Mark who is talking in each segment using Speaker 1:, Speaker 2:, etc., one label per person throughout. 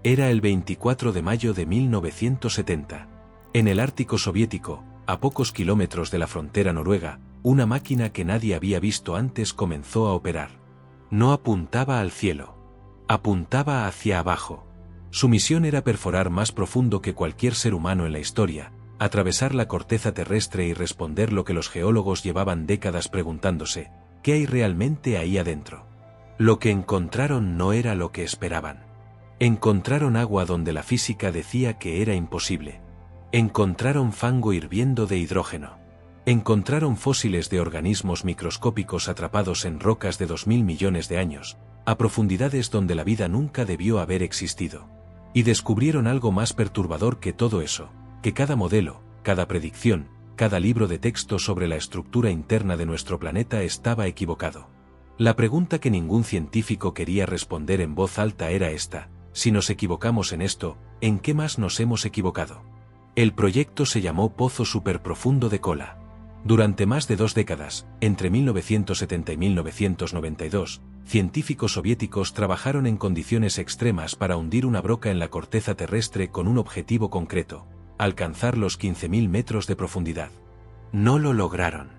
Speaker 1: Era el 24 de mayo de 1970. En el Ártico soviético, a pocos kilómetros de la frontera noruega, una máquina que nadie había visto antes comenzó a operar. No apuntaba al cielo. Apuntaba hacia abajo. Su misión era perforar más profundo que cualquier ser humano en la historia, atravesar la corteza terrestre y responder lo que los geólogos llevaban décadas preguntándose: ¿qué hay realmente ahí adentro? Lo que encontraron no era lo que esperaban. Encontraron agua donde la física decía que era imposible. Encontraron fango hirviendo de hidrógeno. Encontraron fósiles de organismos microscópicos atrapados en rocas de 2000 millones de años, a profundidades donde la vida nunca debió haber existido. Y descubrieron algo más perturbador que todo eso, que cada modelo, cada predicción, cada libro de texto sobre la estructura interna de nuestro planeta estaba equivocado. La pregunta que ningún científico quería responder en voz alta era esta: si nos equivocamos en esto, ¿en qué más nos hemos equivocado? El proyecto se llamó Pozo Superprofundo de Kola. Durante más de 2 décadas, entre 1970 y 1992, científicos soviéticos trabajaron en condiciones extremas para hundir una broca en la corteza terrestre con un objetivo concreto: alcanzar los 15.000 metros de profundidad. No lo lograron.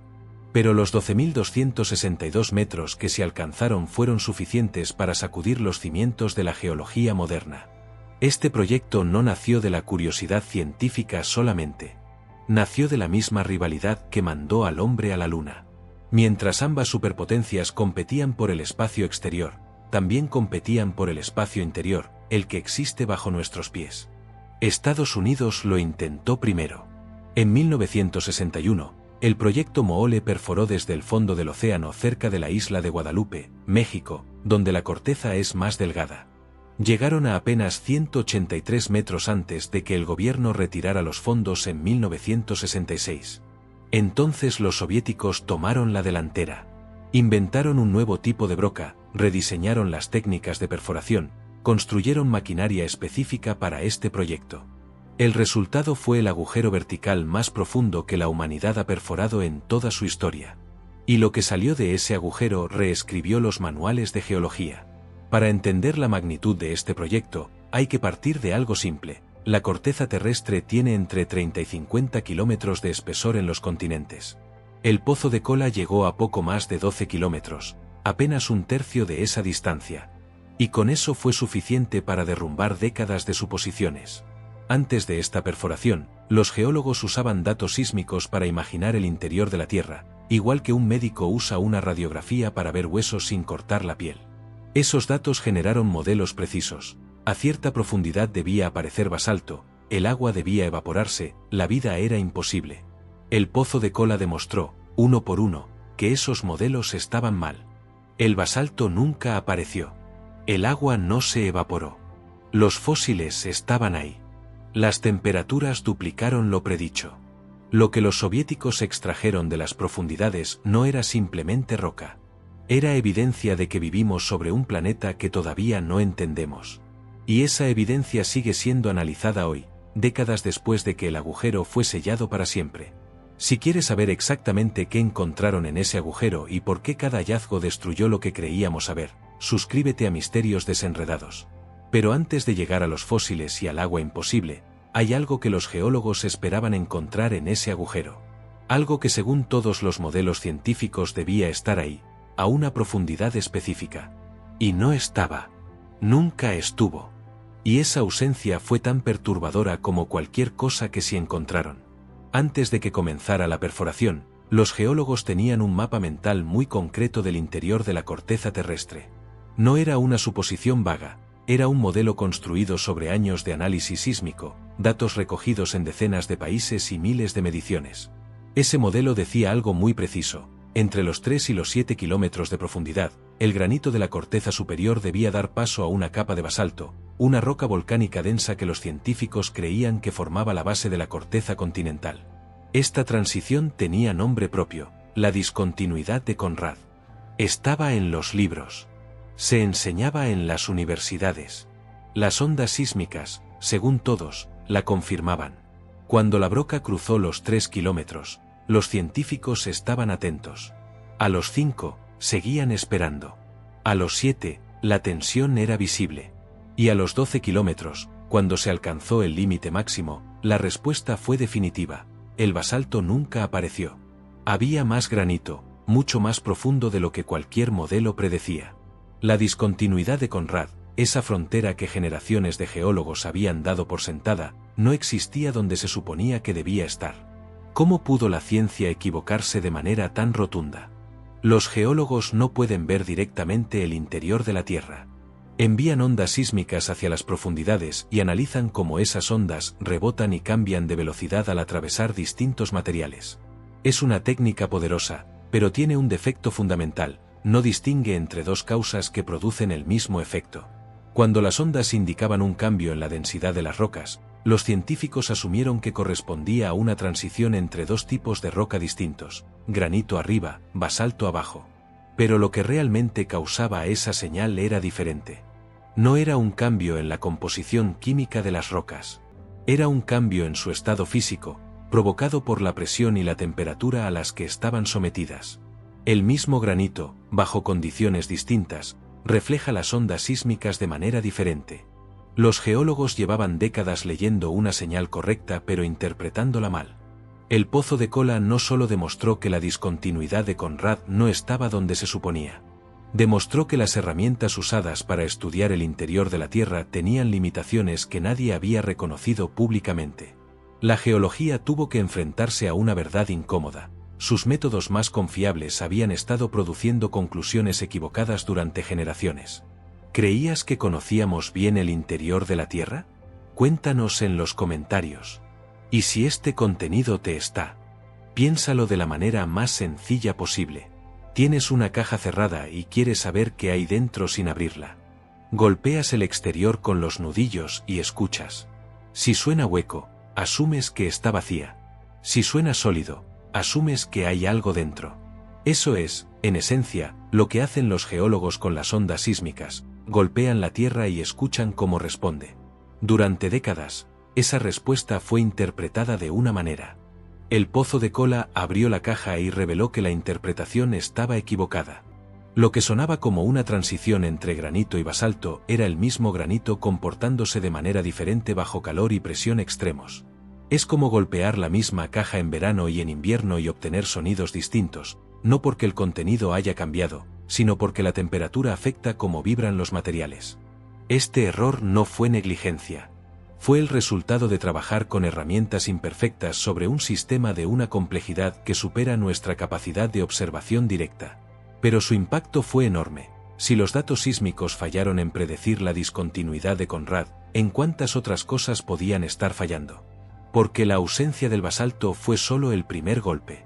Speaker 1: Pero los 12.262 metros que se alcanzaron fueron suficientes para sacudir los cimientos de la geología moderna. Este proyecto no nació de la curiosidad científica solamente. Nació de la misma rivalidad que mandó al hombre a la Luna. Mientras ambas superpotencias competían por el espacio exterior, también competían por el espacio interior, el que existe bajo nuestros pies. Estados Unidos lo intentó primero. En 1961, el proyecto Moole perforó desde el fondo del océano cerca de la isla de Guadalupe, México, donde la corteza es más delgada. Llegaron a apenas 183 metros antes de que el gobierno retirara los fondos en 1966. Entonces los soviéticos tomaron la delantera. Inventaron un nuevo tipo de broca, rediseñaron las técnicas de perforación, construyeron maquinaria específica para este proyecto. El resultado fue el agujero vertical más profundo que la humanidad ha perforado en toda su historia. Y lo que salió de ese agujero reescribió los manuales de geología. Para entender la magnitud de este proyecto, hay que partir de algo simple: la corteza terrestre tiene entre 30 y 50 kilómetros de espesor en los continentes. El Pozo de Kola llegó a poco más de 12 kilómetros, apenas un tercio de esa distancia. Y con eso fue suficiente para derrumbar décadas de suposiciones. Antes de esta perforación, los geólogos usaban datos sísmicos para imaginar el interior de la Tierra, igual que un médico usa una radiografía para ver huesos sin cortar la piel. Esos datos generaron modelos precisos. A cierta profundidad debía aparecer basalto, el agua debía evaporarse, la vida era imposible. El Pozo de Kola demostró, uno por uno, que esos modelos estaban mal. El basalto nunca apareció. El agua no se evaporó. Los fósiles estaban ahí. Las temperaturas duplicaron lo predicho. Lo que los soviéticos extrajeron de las profundidades no era simplemente roca. Era evidencia de que vivimos sobre un planeta que todavía no entendemos. Y esa evidencia sigue siendo analizada hoy, décadas después de que el agujero fue sellado para siempre. Si quieres saber exactamente qué encontraron en ese agujero y por qué cada hallazgo destruyó lo que creíamos saber, suscríbete a Misterios Desenredados. Pero antes de llegar a los fósiles y al agua imposible, hay algo que los geólogos esperaban encontrar en ese agujero. Algo que según todos los modelos científicos debía estar ahí, a una profundidad específica. Y no estaba. Nunca estuvo. Y esa ausencia fue tan perturbadora como cualquier cosa que sí encontraron. Antes de que comenzara la perforación, los geólogos tenían un mapa mental muy concreto del interior de la corteza terrestre. No era una suposición vaga, era un modelo construido sobre años de análisis sísmico, datos recogidos en decenas de países y miles de mediciones. Ese modelo decía algo muy preciso: entre los 3 y los 7 kilómetros de profundidad, el granito de la corteza superior debía dar paso a una capa de basalto, una roca volcánica densa que los científicos creían que formaba la base de la corteza continental. Esta transición tenía nombre propio: la discontinuidad de Conrad. Estaba en los libros. Se enseñaba en las universidades. Las ondas sísmicas, según todos, la confirmaban. Cuando la broca cruzó los 3 kilómetros, los científicos estaban atentos. A los 5, seguían esperando. A los 7, la tensión era visible. Y a los 12 kilómetros, cuando se alcanzó el límite máximo, la respuesta fue definitiva: el basalto nunca apareció. Había más granito, mucho más profundo de lo que cualquier modelo predecía. La discontinuidad de Conrad, esa frontera que generaciones de geólogos habían dado por sentada, no existía donde se suponía que debía estar. ¿Cómo pudo la ciencia equivocarse de manera tan rotunda? Los geólogos no pueden ver directamente el interior de la Tierra. Envían ondas sísmicas hacia las profundidades y analizan cómo esas ondas rebotan y cambian de velocidad al atravesar distintos materiales. Es una técnica poderosa, pero tiene un defecto fundamental: no distingue entre dos causas que producen el mismo efecto. Cuando las ondas indicaban un cambio en la densidad de las rocas, los científicos asumieron que correspondía a una transición entre dos tipos de roca distintos: granito arriba, basalto abajo. Pero lo que realmente causaba esa señal era diferente. No era un cambio en la composición química de las rocas. Era un cambio en su estado físico, provocado por la presión y la temperatura a las que estaban sometidas. El mismo granito, bajo condiciones distintas, refleja las ondas sísmicas de manera diferente. Los geólogos llevaban décadas leyendo una señal correcta pero interpretándola mal. El Pozo de Kola no solo demostró que la discontinuidad de Conrad no estaba donde se suponía. Demostró que las herramientas usadas para estudiar el interior de la Tierra tenían limitaciones que nadie había reconocido públicamente. La geología tuvo que enfrentarse a una verdad incómoda: sus métodos más confiables habían estado produciendo conclusiones equivocadas durante generaciones. ¿Creías que conocíamos bien el interior de la Tierra? Cuéntanos en los comentarios. Y si este contenido te está, piénsalo de la manera más sencilla posible. Tienes una caja cerrada y quieres saber qué hay dentro sin abrirla. Golpeas el exterior con los nudillos y escuchas. Si suena hueco, asumes que está vacía. Si suena sólido, asumes que hay algo dentro. Eso es, en esencia, lo que hacen los geólogos con las ondas sísmicas: golpean la Tierra y escuchan cómo responde. Durante décadas, esa respuesta fue interpretada de una manera. El Pozo de Kola abrió la caja y reveló que la interpretación estaba equivocada. Lo que sonaba como una transición entre granito y basalto era el mismo granito comportándose de manera diferente bajo calor y presión extremos. Es como golpear la misma caja en verano y en invierno y obtener sonidos distintos, no porque el contenido haya cambiado, sino porque la temperatura afecta cómo vibran los materiales. Este error no fue negligencia. Fue el resultado de trabajar con herramientas imperfectas sobre un sistema de una complejidad que supera nuestra capacidad de observación directa. Pero su impacto fue enorme. Si los datos sísmicos fallaron en predecir la discontinuidad de Conrad, ¿en cuántas otras cosas podían estar fallando? Porque la ausencia del basalto fue solo el primer golpe.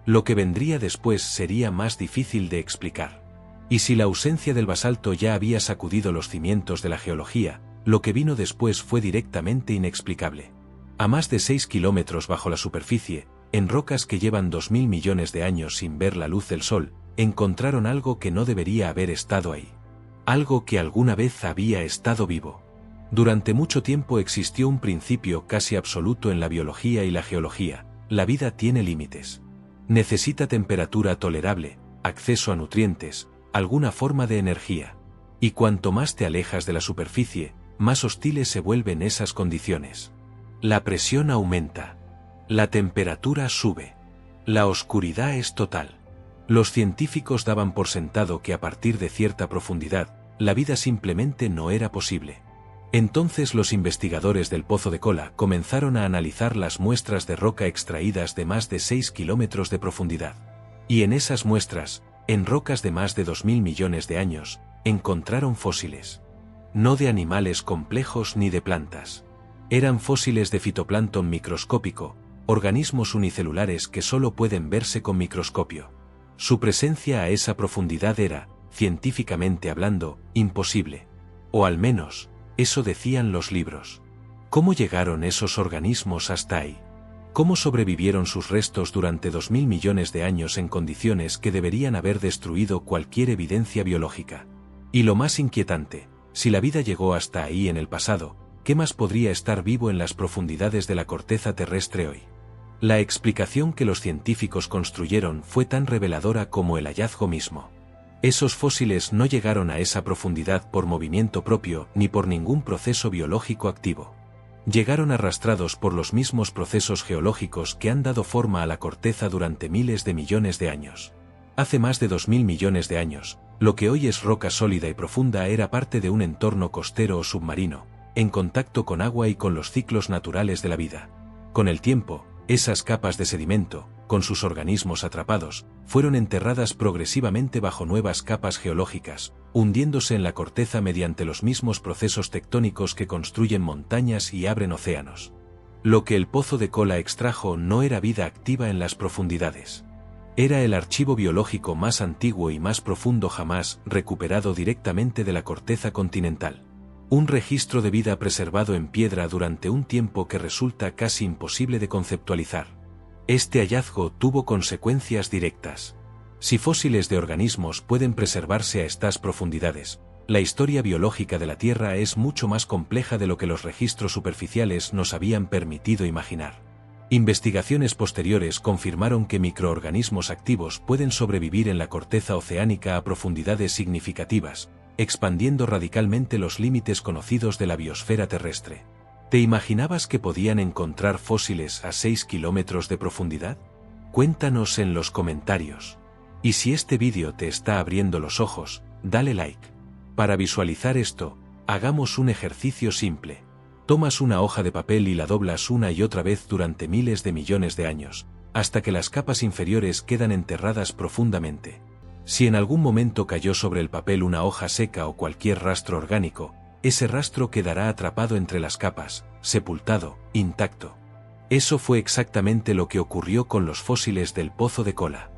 Speaker 1: Lo que vendría después sería más difícil de explicar. Y si la ausencia del basalto ya había sacudido los cimientos de la geología, lo que vino después fue directamente inexplicable. A más de 6 kilómetros bajo la superficie, en rocas que llevan 2000 millones de años sin ver la luz del sol, encontraron algo que no debería haber estado ahí. Algo que alguna vez había estado vivo. Durante mucho tiempo existió un principio casi absoluto en la biología y la geología: la vida tiene límites. Necesita temperatura tolerable, acceso a nutrientes, alguna forma de energía. Y cuanto más te alejas de la superficie, más hostiles se vuelven esas condiciones. La presión aumenta. La temperatura sube. La oscuridad es total. Los científicos daban por sentado que a partir de cierta profundidad, la vida simplemente no era posible. Entonces los investigadores del Pozo de Kola comenzaron a analizar las muestras de roca extraídas de más de 6 kilómetros de profundidad. Y en esas muestras, en rocas de más de 2000 millones de años, encontraron fósiles. No de animales complejos ni de plantas. Eran fósiles de fitoplancton microscópico, organismos unicelulares que solo pueden verse con microscopio. Su presencia a esa profundidad era, científicamente hablando, imposible. O al menos, eso decían los libros. ¿Cómo llegaron esos organismos hasta ahí? ¿Cómo sobrevivieron sus restos durante 2000 millones de años en condiciones que deberían haber destruido cualquier evidencia biológica? Y lo más inquietante, si la vida llegó hasta ahí en el pasado, ¿qué más podría estar vivo en las profundidades de la corteza terrestre hoy? La explicación que los científicos construyeron fue tan reveladora como el hallazgo mismo. Esos fósiles no llegaron a esa profundidad por movimiento propio ni por ningún proceso biológico activo. Llegaron arrastrados por los mismos procesos geológicos que han dado forma a la corteza durante miles de millones de años. Hace más de 2000 millones de años, lo que hoy es roca sólida y profunda era parte de un entorno costero o submarino, en contacto con agua y con los ciclos naturales de la vida. Con el tiempo, esas capas de sedimento, con sus organismos atrapados, fueron enterradas progresivamente bajo nuevas capas geológicas, hundiéndose en la corteza mediante los mismos procesos tectónicos que construyen montañas y abren océanos. Lo que el pozo de Kola extrajo no era vida activa en las profundidades. Era el archivo biológico más antiguo y más profundo jamás recuperado directamente de la corteza continental. Un registro de vida preservado en piedra durante un tiempo que resulta casi imposible de conceptualizar. Este hallazgo tuvo consecuencias directas. Si fósiles de organismos pueden preservarse a estas profundidades, la historia biológica de la Tierra es mucho más compleja de lo que los registros superficiales nos habían permitido imaginar. Investigaciones posteriores confirmaron que microorganismos activos pueden sobrevivir en la corteza oceánica a profundidades significativas, expandiendo radicalmente los límites conocidos de la biosfera terrestre. ¿Te imaginabas que podían encontrar fósiles a 6 kilómetros de profundidad? Cuéntanos en los comentarios. Y si este vídeo te está abriendo los ojos, dale like. Para visualizar esto, hagamos un ejercicio simple. Tomas una hoja de papel y la doblas una y otra vez durante miles de millones de años, hasta que las capas inferiores quedan enterradas profundamente. Si en algún momento cayó sobre el papel una hoja seca o cualquier rastro orgánico, ese rastro quedará atrapado entre las capas, sepultado, intacto. Eso fue exactamente lo que ocurrió con los fósiles del pozo de Kola.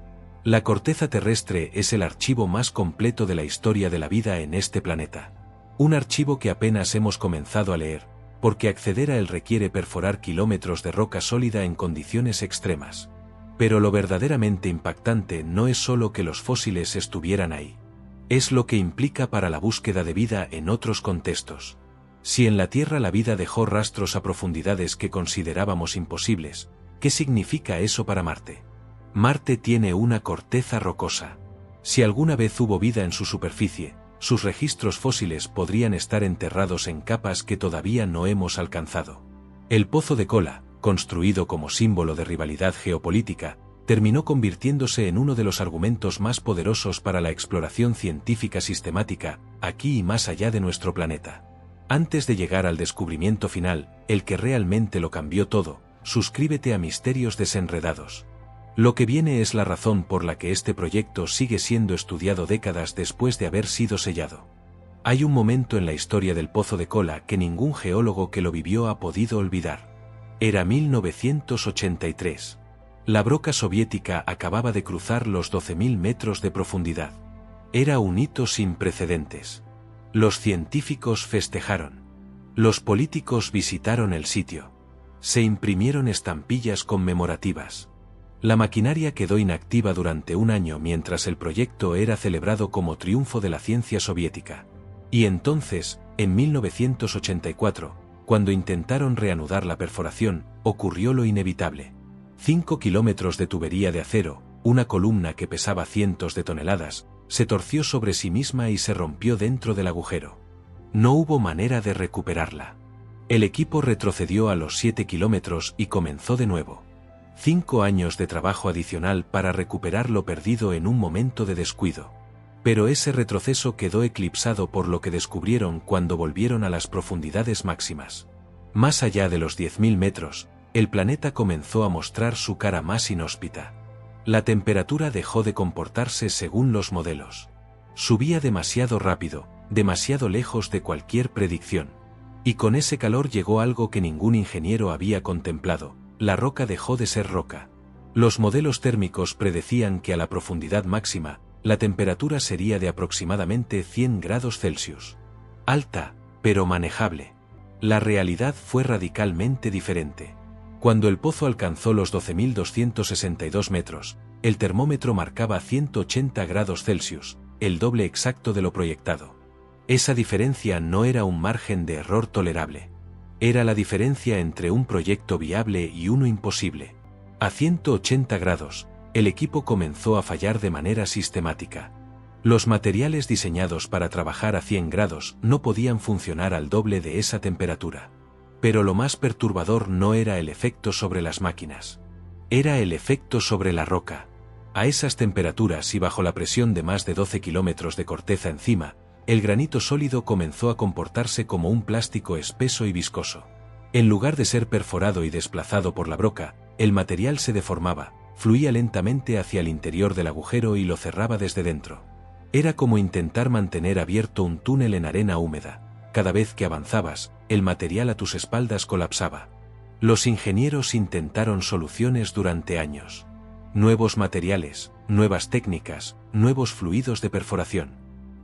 Speaker 1: La corteza terrestre es el archivo más completo de la historia de la vida en este planeta. Un archivo que apenas hemos comenzado a leer, porque acceder a él requiere perforar kilómetros de roca sólida en condiciones extremas. Pero lo verdaderamente impactante no es solo que los fósiles estuvieran ahí. Es lo que implica para la búsqueda de vida en otros contextos. Si en la Tierra la vida dejó rastros a profundidades que considerábamos imposibles, ¿qué significa eso para Marte? Marte tiene una corteza rocosa. Si alguna vez hubo vida en su superficie, sus registros fósiles podrían estar enterrados en capas que todavía no hemos alcanzado. El pozo de Kola, construido como símbolo de rivalidad geopolítica, terminó convirtiéndose en uno de los argumentos más poderosos para la exploración científica sistemática, aquí y más allá de nuestro planeta. Antes de llegar al descubrimiento final, el que realmente lo cambió todo, suscríbete a Misterios Desenredados. Lo que viene es la razón por la que este proyecto sigue siendo estudiado décadas después de haber sido sellado. Hay un momento en la historia del pozo de Kola que ningún geólogo que lo vivió ha podido olvidar. Era 1983. La broca soviética acababa de cruzar los 12.000 metros de profundidad. Era un hito sin precedentes. Los científicos festejaron. Los políticos visitaron el sitio. Se imprimieron estampillas conmemorativas. La maquinaria quedó inactiva durante un año mientras el proyecto era celebrado como triunfo de la ciencia soviética. Y entonces, en 1984, cuando intentaron reanudar la perforación, ocurrió lo inevitable. 5 kilómetros de tubería de acero, una columna que pesaba cientos de toneladas, se torció sobre sí misma y se rompió dentro del agujero. No hubo manera de recuperarla. El equipo retrocedió a los 7 kilómetros y comenzó de nuevo. 5 años de trabajo adicional para recuperar lo perdido en un momento de descuido. Pero ese retroceso quedó eclipsado por lo que descubrieron cuando volvieron a las profundidades máximas. Más allá de los 10.000 metros, el planeta comenzó a mostrar su cara más inhóspita. La temperatura dejó de comportarse según los modelos. Subía demasiado rápido, demasiado lejos de cualquier predicción. Y con ese calor llegó algo que ningún ingeniero había contemplado: la roca dejó de ser roca. Los modelos térmicos predecían que a la profundidad máxima, la temperatura sería de aproximadamente 100 grados Celsius. Alta, pero manejable. La realidad fue radicalmente diferente. Cuando el pozo alcanzó los 12.262 metros, el termómetro marcaba 180 grados Celsius, el doble exacto de lo proyectado. Esa diferencia no era un margen de error tolerable. Era la diferencia entre un proyecto viable y uno imposible. A 180 grados, el equipo comenzó a fallar de manera sistemática. Los materiales diseñados para trabajar a 100 grados no podían funcionar al doble de esa temperatura. Pero lo más perturbador no era el efecto sobre las máquinas. Era el efecto sobre la roca. A esas temperaturas y bajo la presión de más de 12 kilómetros de corteza encima, el granito sólido comenzó a comportarse como un plástico espeso y viscoso. En lugar de ser perforado y desplazado por la broca, el material se deformaba, fluía lentamente hacia el interior del agujero y lo cerraba desde dentro. Era como intentar mantener abierto un túnel en arena húmeda. Cada vez que avanzabas, el material a tus espaldas colapsaba. Los ingenieros intentaron soluciones durante años. Nuevos materiales, nuevas técnicas, nuevos fluidos de perforación.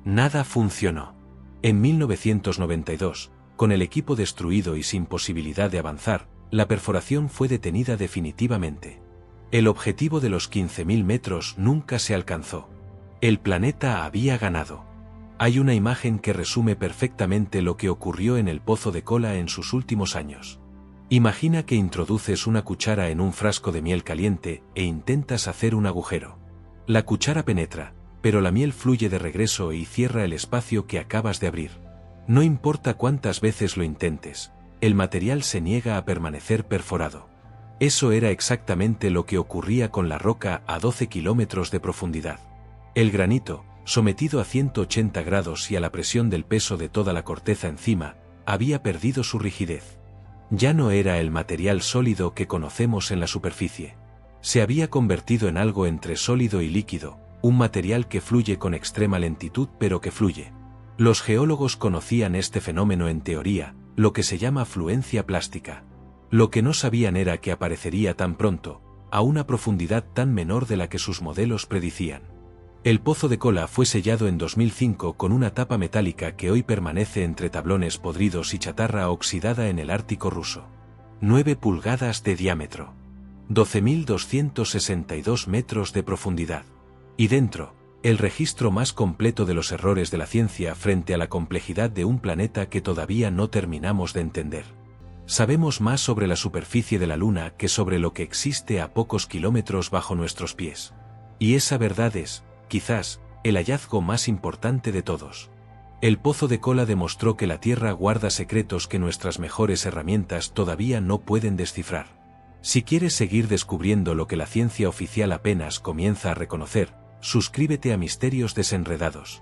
Speaker 1: Nada funcionó. En 1992, con el equipo destruido y sin posibilidad de avanzar, la perforación fue detenida definitivamente. El objetivo de los 15.000 metros nunca se alcanzó. El planeta había ganado. Hay una imagen que resume perfectamente lo que ocurrió en el Pozo de Kola en sus últimos años. Imagina que introduces una cuchara en un frasco de miel caliente e intentas hacer un agujero. La cuchara penetra, pero la miel fluye de regreso y cierra el espacio que acabas de abrir. No importa cuántas veces lo intentes, el material se niega a permanecer perforado. Eso era exactamente lo que ocurría con la roca a 12 kilómetros de profundidad. El granito, sometido a 180 grados y a la presión del peso de toda la corteza encima, había perdido su rigidez. Ya no era el material sólido que conocemos en la superficie. Se había convertido en algo entre sólido y líquido, un material que fluye con extrema lentitud pero que fluye. Los geólogos conocían este fenómeno en teoría, lo que se llama fluencia plástica. Lo que no sabían era que aparecería tan pronto, a una profundidad tan menor de la que sus modelos predicían. El Pozo de Kola fue sellado en 2005 con una tapa metálica que hoy permanece entre tablones podridos y chatarra oxidada en el Ártico ruso. 9 pulgadas de diámetro. 12.262 metros de profundidad. Y dentro, el registro más completo de los errores de la ciencia frente a la complejidad de un planeta que todavía no terminamos de entender. Sabemos más sobre la superficie de la Luna que sobre lo que existe a pocos kilómetros bajo nuestros pies. Y esa verdad es, quizás, el hallazgo más importante de todos. El Pozo de Kola demostró que la Tierra guarda secretos que nuestras mejores herramientas todavía no pueden descifrar. Si quieres seguir descubriendo lo que la ciencia oficial apenas comienza a reconocer, suscríbete a Misterios Desenredados.